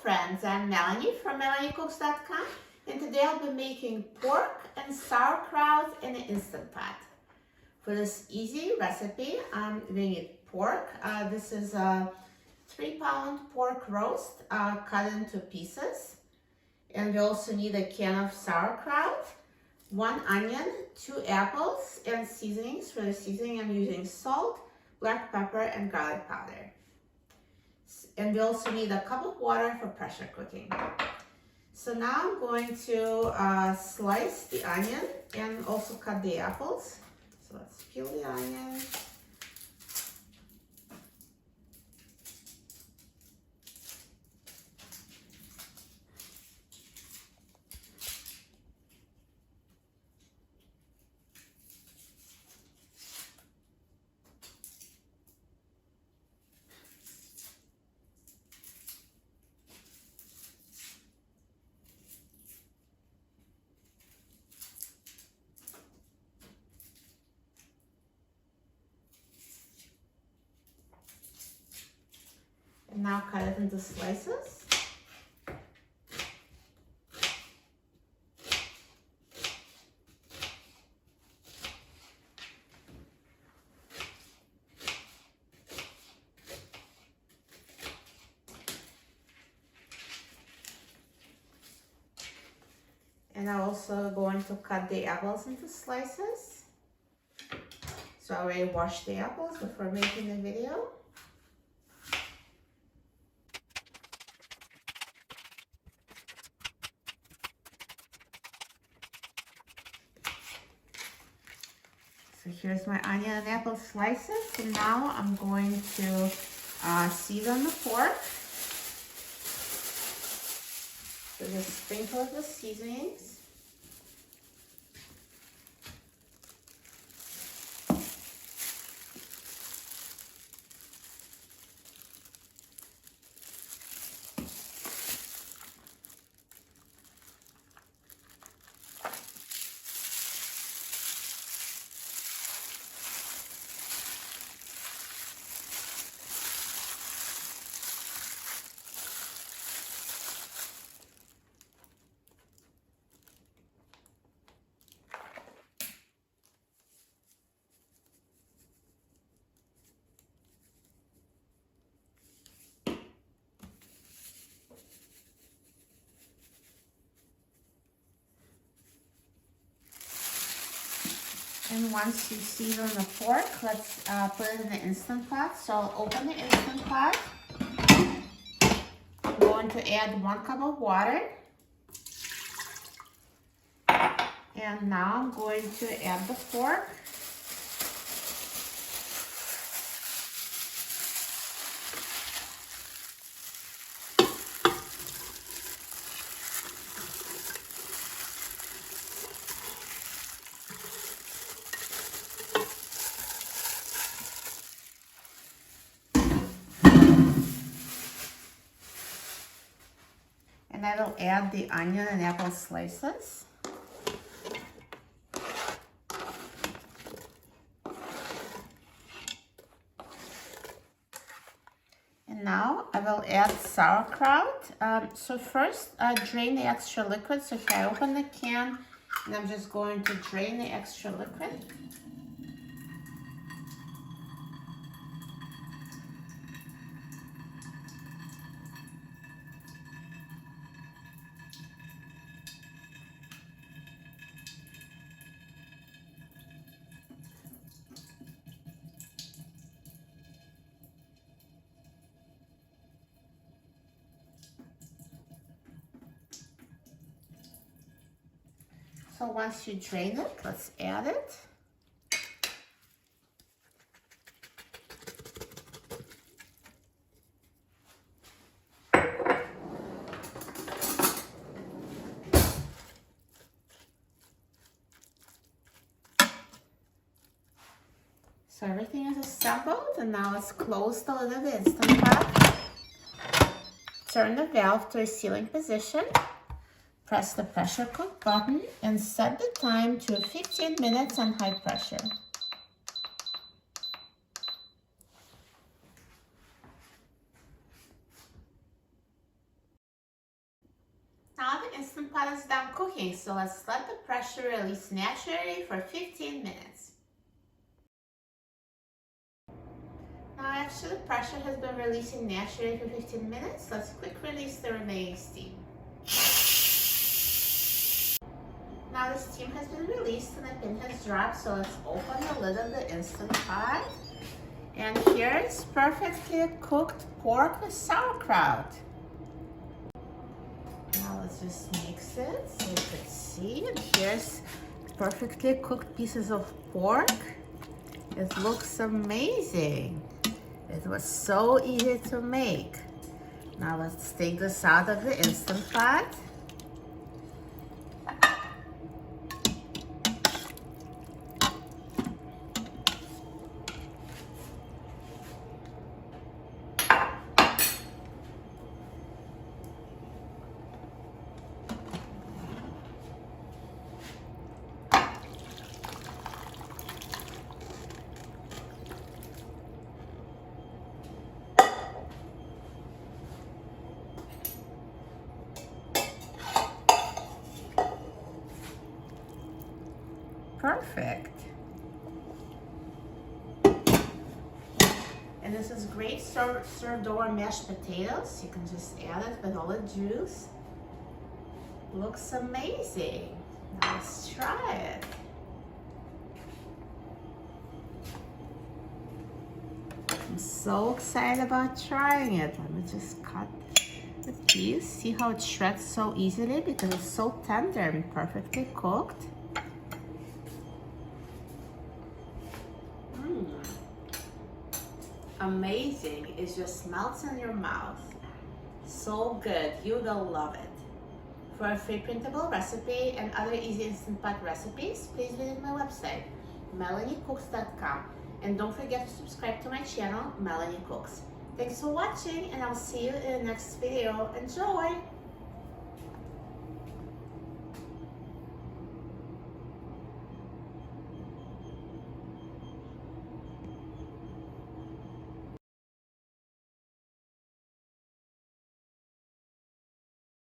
friends, I'm Melanie from MelanieCooks.com, and today I'll be making pork and sauerkraut in an Instant Pot. For this easy recipe, we need pork. This is a 3-pound pork roast cut into pieces. And we also need a can of sauerkraut, 1 onion, 2 apples, and seasonings. For the seasoning, I'm using salt, black pepper, and garlic powder. And we also need a cup of water for pressure cooking. So now I'm going to slice the onion and also cut the apples. So let's peel the onion. And now cut it into slices. And I'm also going to cut the apples into slices. So I already washed the apples before making the video. So here's my onion and apple slices. And now I'm going to season the pork. So just sprinkle the seasonings. And once you season the pork, let's put it in the Instant Pot. So I'll open the Instant Pot. I'm going to add 1 cup of water. And now I'm going to add the pork. And I will add the onion and apple slices. And now I will add sauerkraut. So first, drain the extra liquid. So here I open the can, and I'm just going to drain the extra liquid. So once you drain it, let's add it. So everything is assembled, and now let's close the lid of the Instant Pot. Turn the valve to a sealing position. Press the pressure cook button and set the time to 15 minutes on high pressure. Instant Pot is done cooking, so let's let the pressure release naturally for 15 minutes. Now after the pressure has been releasing naturally for 15 minutes, let's quick release the remaining steam. Now the steam has been released and the pin has dropped, so let's open the lid of the Instant Pot. And here is perfectly cooked pork with sauerkraut. Now let's just mix it so you can see. And here's perfectly cooked pieces of pork. It looks amazing. It was so easy to make. Now let's take this out of the Instant Pot. Perfect. And this is great served over mashed potatoes. You can just add it with all the juice. Looks amazing. Now let's try it. I'm so excited about trying it. Let me just cut the piece. See how it shreds so easily because it's so tender and perfectly cooked. Amazing. It just melts in your mouth. So good. You will love it. For a free printable recipe and other easy Instant Pot recipes, please visit my website, melaniecooks.com. And don't forget to subscribe to my channel, Melanie Cooks. Thanks for watching, and I'll see you in the next video. Enjoy!